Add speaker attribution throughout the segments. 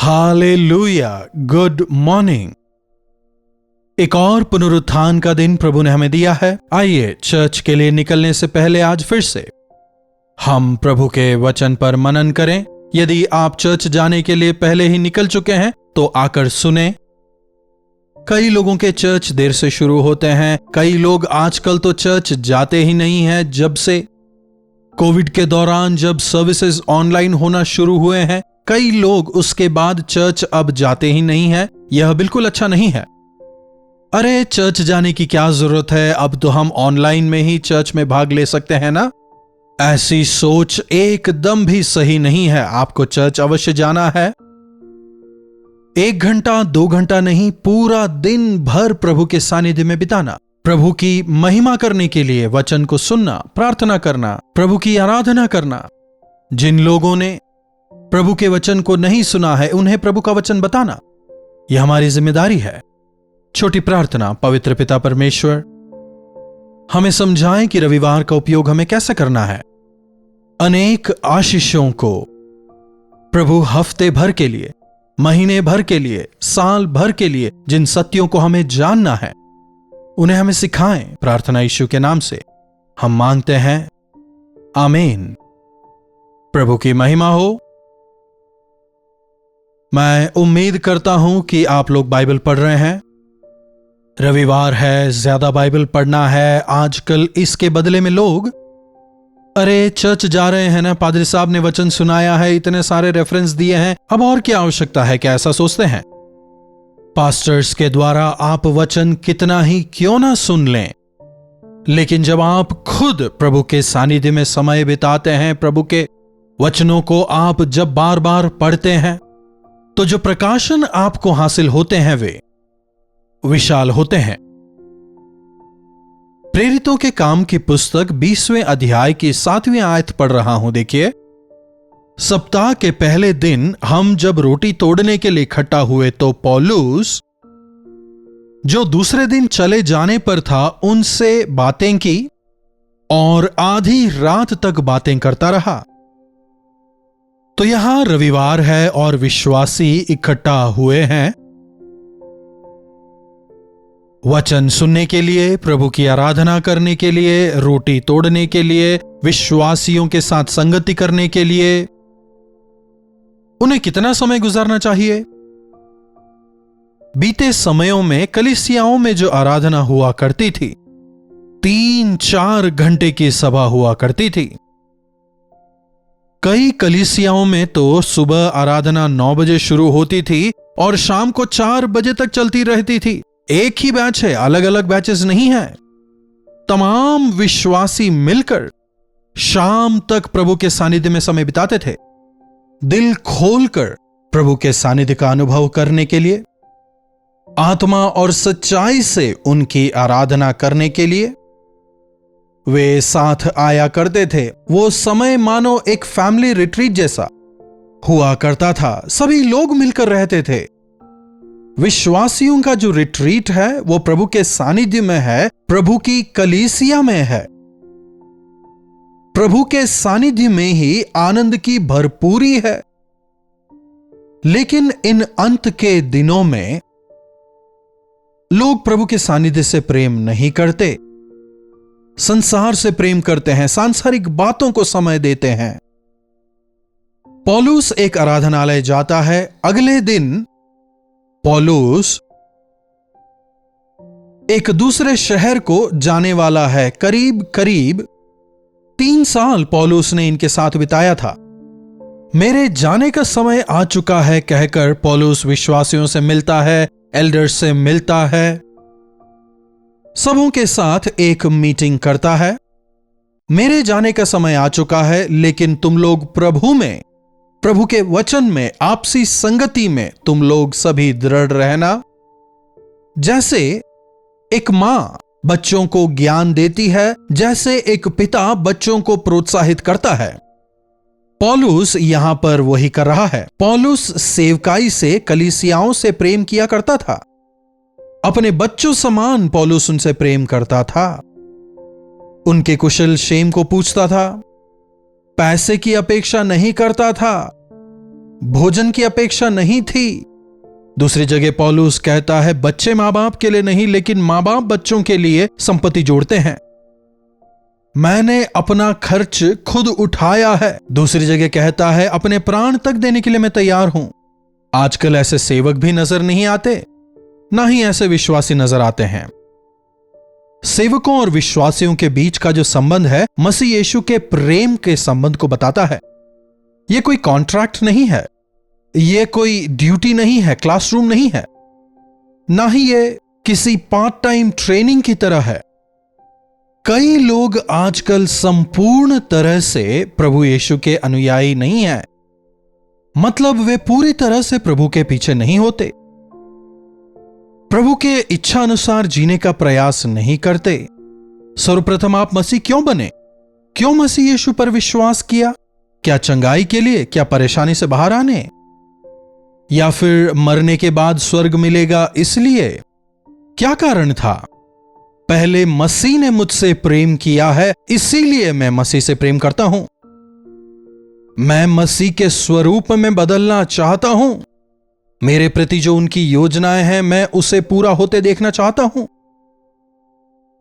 Speaker 1: Hallelujah, good morning. एक और पुनरुत्थान का दिन प्रभु ने हमें दिया है। आइए चर्च के लिए निकलने से पहले आज फिर से हम प्रभु के वचन पर मनन करें। यदि आप चर्च जाने के लिए पहले ही निकल चुके हैं तो आकर सुने। कई लोगों के चर्च देर से शुरू होते हैं। कई लोग आजकल तो चर्च जाते ही नहीं हैं। जब से कोविड के दौरान जब सर्विसेज ऑनलाइन होना शुरू हुए हैं, कई लोग उसके बाद चर्च अब जाते ही नहीं हैं। यह बिल्कुल अच्छा नहीं है। अरे चर्च जाने की क्या जरूरत है, अब तो हम ऑनलाइन में ही चर्च में भाग ले सकते हैं ना। ऐसी सोच एकदम भी सही नहीं है। आपको चर्च अवश्य जाना है। 1 घंटा 2 घंटा नहीं, पूरा दिन भर प्रभु के सानिध्य में बिताना, प्रभु की महिमा करने के लिए वचन को सुनना, प्रार्थना करना, प्रभु की आराधना करना। जिन लोगों ने प्रभु के वचन को नहीं सुना है उन्हें प्रभु का वचन बताना, यह हमारी जिम्मेदारी है। छोटी प्रार्थना। पवित्र पिता परमेश्वर, हमें समझाएं कि रविवार का उपयोग हमें कैसे करना है। अनेक आशीषों को प्रभु हफ्ते भर के लिए, महीने भर के लिए, साल भर के लिए जिन सत्यों को हमें जानना है उन्हें हमें सिखाएं। प्रार्थना यीशु के नाम से हम मांगते हैं, आमीन। प्रभु की महिमा हो। मैं उम्मीद करता हूं कि आप लोग बाइबल पढ़ रहे हैं। रविवार है, ज्यादा बाइबल पढ़ना है। आजकल इसके बदले में लोग अरे चर्च जा रहे हैं ना, पादरी साहब ने वचन सुनाया है, इतने सारे रेफरेंस दिए हैं, अब और क्या आवश्यकता है, क्या ऐसा सोचते हैं। पास्टर्स के द्वारा आप वचन कितना ही क्यों ना सुन लें, लेकिन जब आप खुद प्रभु के सानिध्य में समय बिताते हैं, प्रभु के वचनों को आप जब बार बार पढ़ते हैं, तो जो प्रकाशन आपको हासिल होते हैं वे विशाल होते हैं। प्रेरितों के काम की पुस्तक 20वें अध्याय की 7वीं आयत पढ़ रहा हूं। देखिए, सप्ताह के पहले दिन हम जब रोटी तोड़ने के लिए इकट्ठा हुए तो पौलुस, जो दूसरे दिन चले जाने पर था, उनसे बातें की और आधी रात तक बातें करता रहा। तो यहां रविवार है और विश्वासी इकट्ठा हुए हैं वचन सुनने के लिए, प्रभु की आराधना करने के लिए, रोटी तोड़ने के लिए, विश्वासियों के साथ संगति करने के लिए। उन्हें कितना समय गुजारना चाहिए? बीते समयों में कलीसियाओं में जो आराधना हुआ करती थी, 3-4 घंटे की सभा हुआ करती थी। कई कलीसियाओं में तो सुबह आराधना 9 बजे शुरू होती थी और शाम को 4 बजे तक चलती रहती थी। एक ही बैच है, अलग अलग बैचेस नहीं है। तमाम विश्वासी मिलकर शाम तक प्रभु के सानिध्य में समय बिताते थे, दिल खोलकर प्रभु के सानिध्य का अनुभव करने के लिए, आत्मा और सच्चाई से उनकी आराधना करने के लिए वे साथ आया करते थे। वो समय मानो एक फैमिली रिट्रीट जैसा हुआ करता था। सभी लोग मिलकर रहते थे। विश्वासियों का जो रिट्रीट है वो प्रभु के सानिध्य में है, प्रभु की कलीसिया में है। प्रभु के सानिध्य में ही आनंद की भरपूरी है। लेकिन इन अंत के दिनों में लोग प्रभु के सानिध्य से प्रेम नहीं करते, संसार से प्रेम करते हैं, सांसारिक बातों को समय देते हैं। पौलुस एक आराधनालय जाता है। अगले दिन पौलुस एक दूसरे शहर को जाने वाला है। करीब 3 साल पौलुस ने इनके साथ बिताया था। मेरे जाने का समय आ चुका है कहकर पौलुस विश्वासियों से मिलता है, एल्डर्स से मिलता है, सबों के साथ एक मीटिंग करता है। मेरे जाने का समय आ चुका है, लेकिन तुम लोग प्रभु में, प्रभु के वचन में, आपसी संगति में तुम लोग सभी दृढ़ रहना। जैसे एक मां बच्चों को ज्ञान देती है, जैसे एक पिता बच्चों को प्रोत्साहित करता है, पौलुस यहां पर वही कर रहा है। पौलुस सेवकाई से, कलीसियाओं से प्रेम किया करता था। अपने बच्चों समान पौलुस उनसे प्रेम करता था। उनके कुशल क्षेम को पूछता था, पैसे की अपेक्षा नहीं करता था, भोजन की अपेक्षा नहीं थी। दूसरी जगह पौलुस कहता है बच्चे मां बाप के लिए नहीं, लेकिन मां बाप बच्चों के लिए संपत्ति जोड़ते हैं। मैंने अपना खर्च खुद उठाया है। दूसरी जगह कहता है अपने प्राण तक देने के लिए मैं तैयार हूं। आजकल ऐसे सेवक भी नजर नहीं आते, ना ही ऐसे विश्वासी नजर आते हैं। सेवकों और विश्वासियों के बीच का जो संबंध है मसीह यीशु के प्रेम के संबंध को बताता है। यह कोई कॉन्ट्रैक्ट नहीं है, यह कोई ड्यूटी नहीं है, क्लासरूम नहीं है, ना ही यह किसी पार्ट टाइम ट्रेनिंग की तरह है। कई लोग आजकल संपूर्ण तरह से प्रभु यीशु के अनुयायी नहीं हैं, मतलब वे पूरी तरह से प्रभु के पीछे नहीं होते, प्रभु के इच्छा अनुसार जीने का प्रयास नहीं करते। सर्वप्रथम आप मसीह क्यों बने? क्यों मसीह यीशु पर विश्वास किया? क्या चंगाई के लिए? क्या परेशानी से बाहर आने? या फिर मरने के बाद स्वर्ग मिलेगा इसलिए? क्या कारण था? पहले मसीह ने मुझसे प्रेम किया है, इसीलिए मैं मसीह से प्रेम करता हूं। मैं मसीह के स्वरूप में बदलना चाहता हूं। मेरे प्रति जो उनकी योजनाएं हैं मैं उसे पूरा होते देखना चाहता हूं।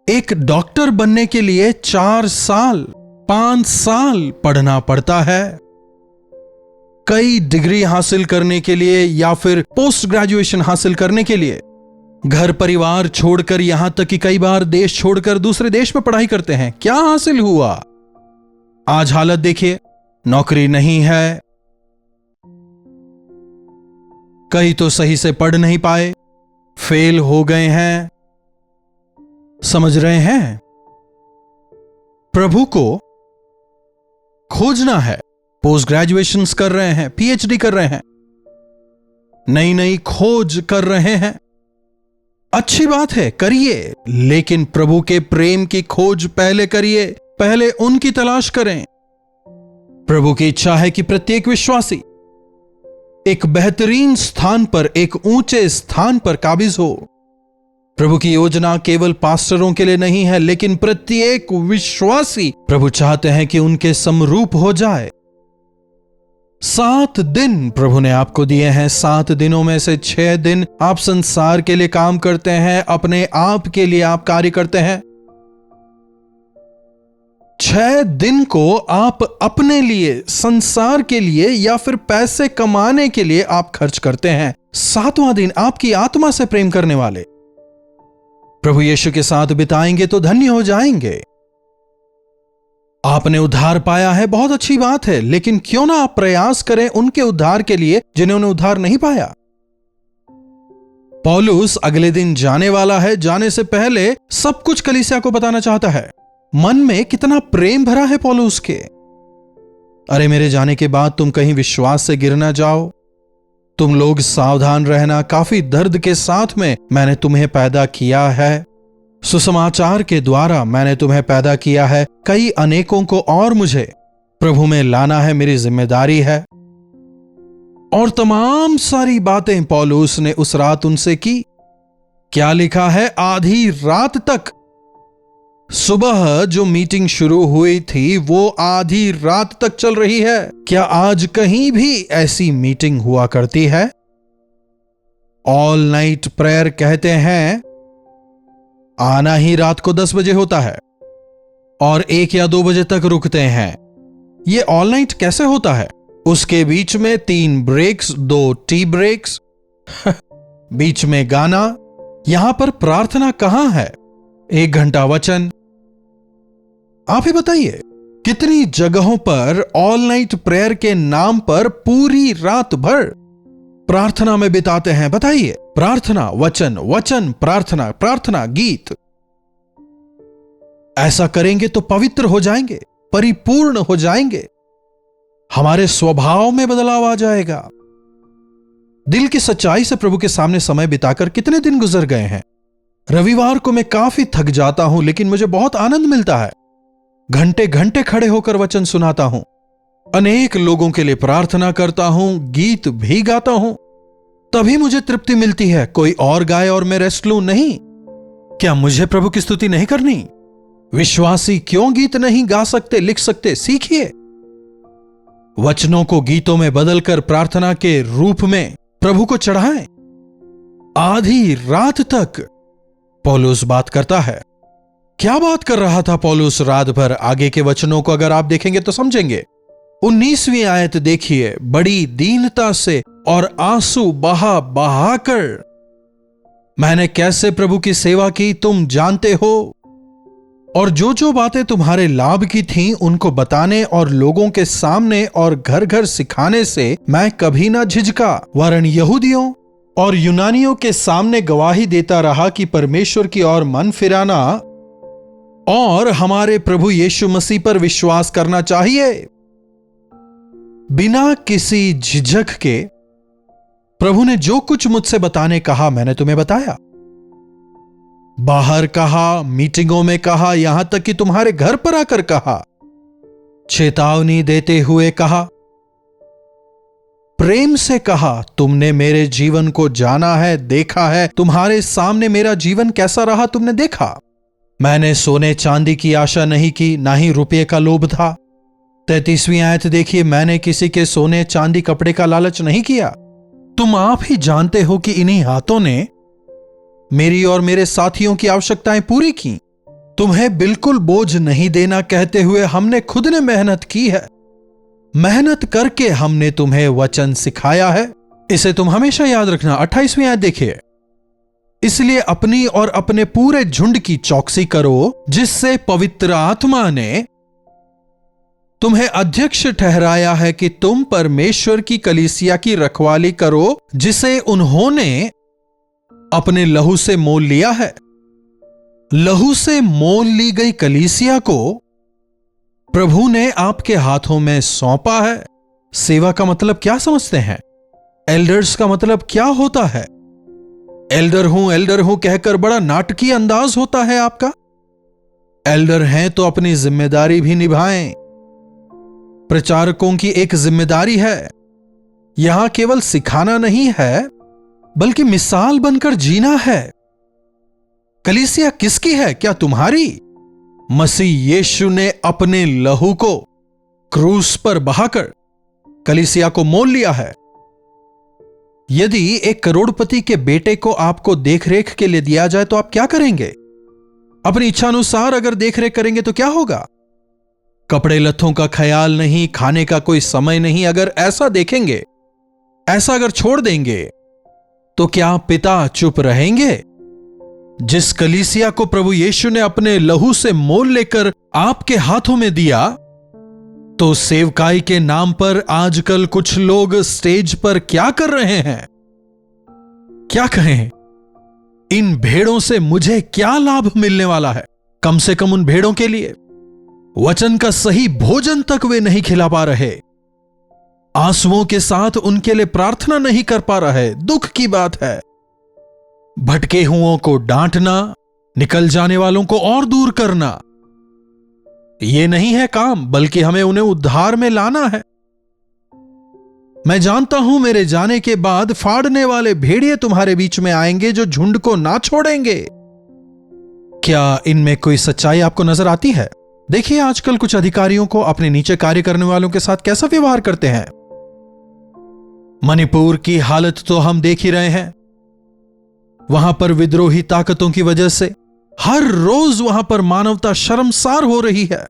Speaker 1: एक डॉक्टर बनने के लिए 4 साल 5 साल पढ़ना पड़ता है। कई डिग्री हासिल करने के लिए या फिर पोस्ट ग्रेजुएशन हासिल करने के लिए घर परिवार छोड़कर, यहां तक कि कई बार देश छोड़कर दूसरे देश में पढ़ाई करते हैं। क्या हासिल हुआ? आज हालत देखिए, नौकरी नहीं है। कई तो सही से पढ़ नहीं पाए, फेल हो गए हैं। समझ रहे हैं? प्रभु को खोजना है, पोस्ट ग्रेजुएशन कर रहे हैं, पीएचडी कर रहे हैं, नई नई खोज कर रहे हैं। अच्छी बात है, करिए, लेकिन प्रभु के प्रेम की खोज पहले करिए, पहले उनकी तलाश करें। प्रभु की इच्छा है कि प्रत्येक विश्वासी एक बेहतरीन स्थान पर, एक ऊंचे स्थान पर काबिज हो। प्रभु की योजना केवल पास्टरों के लिए नहीं है, लेकिन प्रत्येक विश्वासी प्रभु चाहते हैं कि उनके समरूप हो जाए। 7 दिन प्रभु ने आपको दिए हैं। 7 दिनों में से 6 दिन आप संसार के लिए काम करते हैं, अपने आप के लिए आप कार्य करते हैं। 6 दिन को आप अपने लिए, संसार के लिए या फिर पैसे कमाने के लिए आप खर्च करते हैं। 7वां दिन आपकी आत्मा से प्रेम करने वाले प्रभु यीशु के साथ बिताएंगे तो धन्य हो जाएंगे। आपने उद्धार पाया है, बहुत अच्छी बात है, लेकिन क्यों ना आप प्रयास करें उनके उद्धार के लिए जिन्होंने उद्धार नहीं पाया। पौलुस अगले दिन जाने वाला है। जाने से पहले सब कुछ कलीसिया को बताना चाहता है। मन में कितना प्रेम भरा है पौलुस के। अरे मेरे जाने के बाद तुम कहीं विश्वास से गिर ना जाओ। तुम लोग सावधान रहना, काफी दर्द के साथ में मैंने तुम्हें पैदा किया है। सुसमाचार के द्वारा मैंने तुम्हें पैदा किया है। कई अनेकों को और मुझे प्रभु में लाना है, मेरी जिम्मेदारी है। और तमाम सारी बातें पौलुस ने उस रात उनसे की। क्या लिखा है? आधी रात तक। सुबह जो मीटिंग शुरू हुई थी वो आधी रात तक चल रही है। क्या आज कहीं भी ऐसी मीटिंग हुआ करती है? ऑल नाइट प्रेयर कहते हैं, आना ही रात को 10 बजे होता है और 1 या 2 बजे तक रुकते हैं। ये ऑल नाइट कैसे होता है? उसके बीच में 3 ब्रेक्स, 2 टी ब्रेक्स, बीच में गाना। यहां पर प्रार्थना कहां है? 1 घंटा वचन। आप ही बताइए कितनी जगहों पर ऑल नाइट प्रेयर के नाम पर पूरी रात भर प्रार्थना में बिताते हैं? बताइए, प्रार्थना, वचन, वचन, प्रार्थना, प्रार्थना, गीत। ऐसा करेंगे तो पवित्र हो जाएंगे, परिपूर्ण हो जाएंगे, हमारे स्वभाव में बदलाव आ जाएगा। दिल की सच्चाई से प्रभु के सामने समय बिताकर कितने दिन गुजर गए हैं। रविवार को मैं काफी थक जाता हूं, लेकिन मुझे बहुत आनंद मिलता है। घंटे घंटे खड़े होकर वचन सुनाता हूं, अनेक लोगों के लिए प्रार्थना करता हूं, गीत भी गाता हूं, तभी मुझे तृप्ति मिलती है। कोई और गाए और मैं रेस्ट लूं? नहीं। क्या मुझे प्रभु की स्तुति नहीं करनी? विश्वासी क्यों गीत नहीं गा सकते, लिख सकते? सीखिए। वचनों को गीतों में बदलकर प्रार्थना के रूप में प्रभु को चढ़ाएं। आधी रात तक पौलुस बात करता है। क्या बात कर रहा था पौलुस रात भर? आगे के वचनों को अगर आप देखेंगे तो समझेंगे। 19वीं आयत देखिए। बड़ी दीनता से और आंसू बहा बहाकर मैंने कैसे प्रभु की सेवा की तुम जानते हो, और जो जो बातें तुम्हारे लाभ की थीं उनको बताने और लोगों के सामने और घर घर सिखाने से मैं कभी ना झिझका, वरन यहूदियों और यूनानियों के सामने गवाही देता रहा कि परमेश्वर की ओर मन फिराना और हमारे प्रभु यीशु मसीह पर विश्वास करना चाहिए। बिना किसी झिझक के प्रभु ने जो कुछ मुझसे बताने कहा मैंने तुम्हें बताया। बाहर कहा, मीटिंगों में कहा, यहां तक कि तुम्हारे घर पर आकर कहा, चेतावनी देते हुए कहा, प्रेम से कहा। तुमने मेरे जीवन को जाना है, देखा है। तुम्हारे सामने मेरा जीवन कैसा रहा तुमने देखा। मैंने सोने चांदी की आशा नहीं की, ना ही रुपये का लोभ था। 33वीं आयत देखिए। मैंने किसी के सोने चांदी कपड़े का लालच नहीं किया। तुम आप ही जानते हो कि इन्हीं हाथों ने मेरी और मेरे साथियों की आवश्यकताएं पूरी की। तुम्हें बिल्कुल बोझ नहीं देना कहते हुए हमने खुद ने मेहनत की है। मेहनत करके हमने तुम्हें वचन सिखाया है। इसे तुम हमेशा याद रखना। 28वीं आयत देखिए। इसलिए अपनी और अपने पूरे झुंड की चौकसी करो, जिससे पवित्र आत्मा ने तुम्हें अध्यक्ष ठहराया है कि तुम परमेश्वर की कलीसिया की रखवाली करो, जिसे उन्होंने अपने लहू से मोल लिया है। लहू से मोल ली गई कलीसिया को प्रभु ने आपके हाथों में सौंपा है। सेवा का मतलब क्या समझते हैं? एल्डर्स का मतलब क्या होता है? एल्डर हूं कहकर बड़ा नाटकीय अंदाज होता है आपका। एल्डर हैं तो अपनी जिम्मेदारी भी निभाएं। प्रचारकों की एक जिम्मेदारी है, यहां केवल सिखाना नहीं है बल्कि मिसाल बनकर जीना है। कलीसिया किसकी है? क्या तुम्हारी? मसीह यीशु ने अपने लहू को क्रूस पर बहाकर कलीसिया को मोल लिया है। यदि एक करोड़पति के बेटे को आपको देखरेख के लिए दिया जाए तो आप क्या करेंगे? अपनी इच्छानुसार अगर देखरेख करेंगे तो क्या होगा? कपड़े लत्तों का ख्याल नहीं, खाने का कोई समय नहीं। अगर ऐसा देखेंगे, ऐसा अगर छोड़ देंगे तो क्या पिता चुप रहेंगे? जिस कलीसिया को प्रभु यीशु ने अपने लहू से मोल लेकर आपके हाथों में दिया, तो सेवकाई के नाम पर आजकल कुछ लोग स्टेज पर क्या कर रहे हैं? क्या कहें? इन भेड़ों से मुझे क्या लाभ मिलने वाला है? कम से कम उन भेड़ों के लिए वचन का सही भोजन तक वे नहीं खिला पा रहे। आंसुओं के साथ उनके लिए प्रार्थना नहीं कर पा रहे। दुख की बात है। भटके हुओं को डांटना, निकल जाने वालों को और दूर करना, यह नहीं है काम, बल्कि हमें उन्हें उद्धार में लाना है। मैं जानता हूं मेरे जाने के बाद फाड़ने वाले भेड़िए तुम्हारे बीच में आएंगे जो झुंड को ना छोड़ेंगे। क्या इनमें कोई सच्चाई आपको नजर आती है? देखिए आजकल कुछ अधिकारियों को अपने नीचे कार्य करने वालों के साथ कैसा व्यवहार करते हैं। मणिपुर की हालत तो हम देख ही रहे हैं। वहां पर विद्रोही ताकतों की वजह से हर रोज वहां पर मानवता शर्मसार हो रही है।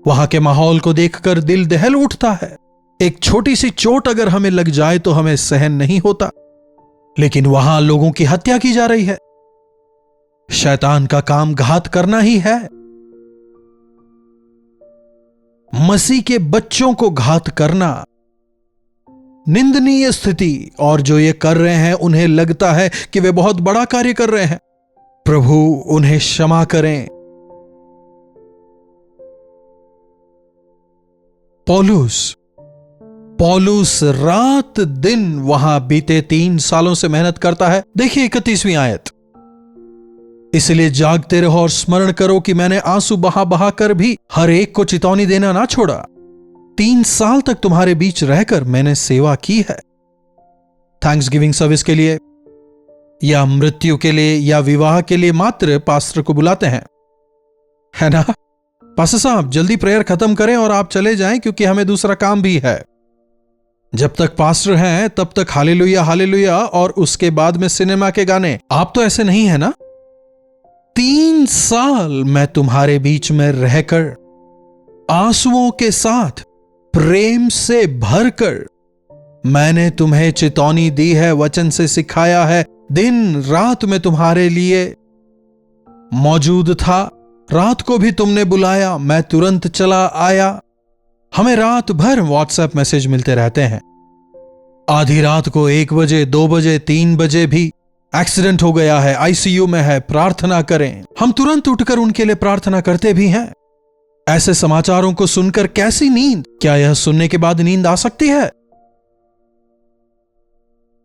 Speaker 1: वहां के माहौल को देखकर दिल दहल उठता है। एक छोटी सी चोट अगर हमें लग जाए तो हमें सहन नहीं होता, लेकिन वहां लोगों की हत्या की जा रही है। शैतान का काम घात करना ही है। मसीह के बच्चों को घात करना निंदनीय स्थिति, और जो ये कर रहे हैं उन्हें लगता है कि वे बहुत बड़ा कार्य कर रहे हैं। प्रभु उन्हें क्षमा करें। पौलुस रात दिन वहां बीते 3 सालों से मेहनत करता है। देखिए 31वीं आयत। इसलिए जागते रहो और स्मरण करो कि मैंने आंसू बहा बहा कर भी हर एक को चितौनी देना ना छोड़ा। 3 साल तक तुम्हारे बीच रहकर मैंने सेवा की है। थैंक्स गिविंग सर्विस के लिए या मृत्यु के लिए या विवाह के लिए मात्र पास्टर को बुलाते हैं, है ना? पास्टर साहब जल्दी प्रेयर खत्म करें और आप चले जाएं क्योंकि हमें दूसरा काम भी है। जब तक पास्टर हैं तब तक हालेलुया हालेलुया और उसके बाद में सिनेमा के गाने। आप तो ऐसे नहीं है ना। 3 साल मैं तुम्हारे बीच में रहकर आंसुओं के साथ प्रेम से भरकर मैंने तुम्हें चेतावनी दी है, वचन से सिखाया है, दिन रात में तुम्हारे लिए मौजूद था। रात को भी तुमने बुलाया, मैं तुरंत चला आया। हमें रात भर व्हाट्सएप मैसेज मिलते रहते हैं। आधी रात को 1 बजे 2 बजे 3 बजे भी एक्सीडेंट हो गया है, आईसीयू में है, प्रार्थना करें। हम तुरंत उठकर उनके लिए प्रार्थना करते भी हैं। ऐसे समाचारों को सुनकर कैसी नींद, क्या यह सुनने के बाद नींद आ सकती है?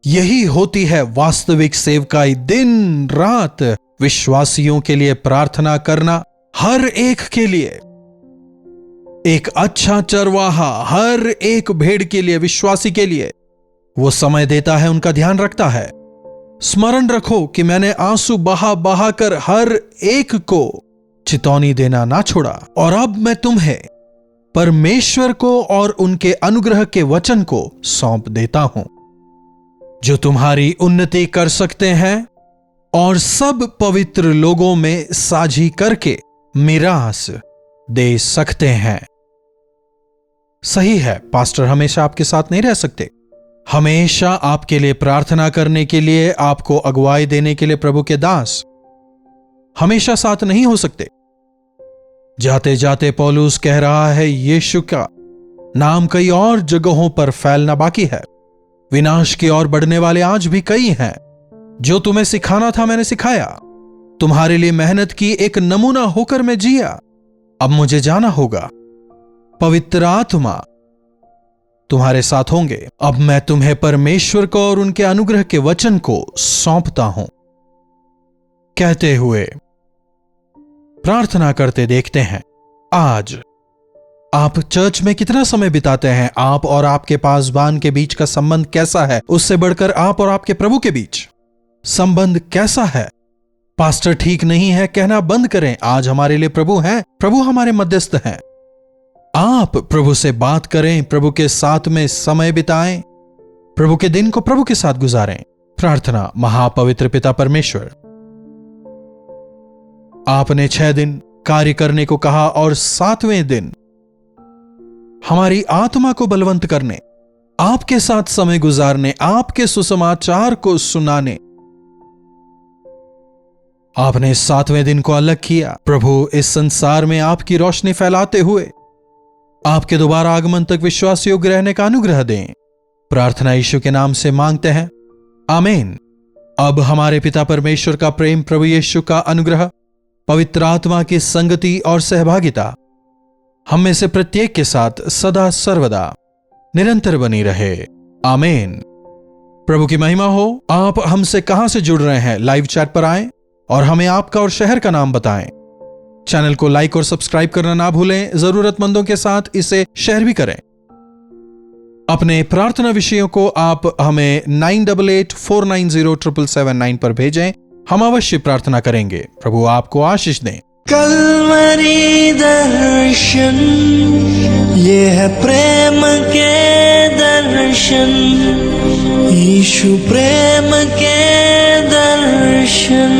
Speaker 1: यही होती है वास्तविक सेवकाई, दिन रात विश्वासियों के लिए प्रार्थना करना, हर एक के लिए। एक अच्छा चरवाहा हर एक भेड़ के लिए, विश्वासी के लिए वो समय देता है, उनका ध्यान रखता है। स्मरण रखो कि मैंने आंसू बहा बहा कर हर एक को चेतावनी देना ना छोड़ा, और अब मैं तुम्हें परमेश्वर को और उनके अनुग्रह के वचन को सौंप देता हूं, जो तुम्हारी उन्नति कर सकते हैं और सब पवित्र लोगों में साझी करके मिरास दे सकते हैं। सही है, पास्टर हमेशा आपके साथ नहीं रह सकते। हमेशा आपके लिए प्रार्थना करने के लिए, आपको अगुवाई देने के लिए प्रभु के दास हमेशा साथ नहीं हो सकते। जाते जाते पौलुस कह रहा है, यीशु का नाम कई और जगहों पर फैलना बाकी है। विनाश की ओर बढ़ने वाले आज भी कई हैं। जो तुम्हें सिखाना था मैंने सिखाया, तुम्हारे लिए मेहनत की, एक नमूना होकर मैं जिया। अब मुझे जाना होगा। पवित्र आत्मा तुम्हारे साथ होंगे। अब मैं तुम्हें परमेश्वर को और उनके अनुग्रह के वचन को सौंपता हूं, कहते हुए प्रार्थना करते देखते हैं। आज आप चर्च में कितना समय बिताते हैं? आप और आपके पासबान के बीच का संबंध कैसा है? उससे बढ़कर आप और आपके प्रभु के बीच संबंध कैसा है? पास्टर ठीक नहीं है कहना बंद करें। आज हमारे लिए प्रभु हैं, प्रभु हमारे मध्यस्थ हैं। आप प्रभु से बात करें, प्रभु के साथ में समय बिताएं, प्रभु के दिन को प्रभु के साथ गुजारें। प्रार्थना। महापवित्र पिता परमेश्वर, आपने 6 दिन कार्य करने को कहा और 7वें दिन हमारी आत्मा को बलवंत करने, आपके साथ समय गुजारने, आपके सुसमाचार को सुनाने आपने 7वें दिन को अलग किया। प्रभु, इस संसार में आपकी रोशनी फैलाते हुए आपके दोबारा आगमन तक विश्वास योग्य रहने का अनुग्रह दें। प्रार्थना यीशु के नाम से मांगते हैं, आमीन। अब हमारे पिता परमेश्वर का प्रेम, प्रभु यीशु का अनुग्रह, पवित्र आत्मा की संगति और सहभागिता हम में से प्रत्येक के साथ सदा सर्वदा निरंतर बनी रहे। आमीन। प्रभु की महिमा हो। आप हमसे कहां से जुड़ रहे हैं? लाइव चैट पर आएं और हमें आपका और शहर का नाम बताएं। चैनल को लाइक और सब्सक्राइब करना ना भूलें। जरूरतमंदों के साथ इसे शेयर भी करें। अपने प्रार्थना विषयों को आप हमें 9884907779 पर भेजें। हम अवश्य प्रार्थना करेंगे। प्रभु आपको आशीष दें।
Speaker 2: कल्वरी दर्शन, ये है प्रेम के दर्शन, यीशु प्रेम के दर्शन।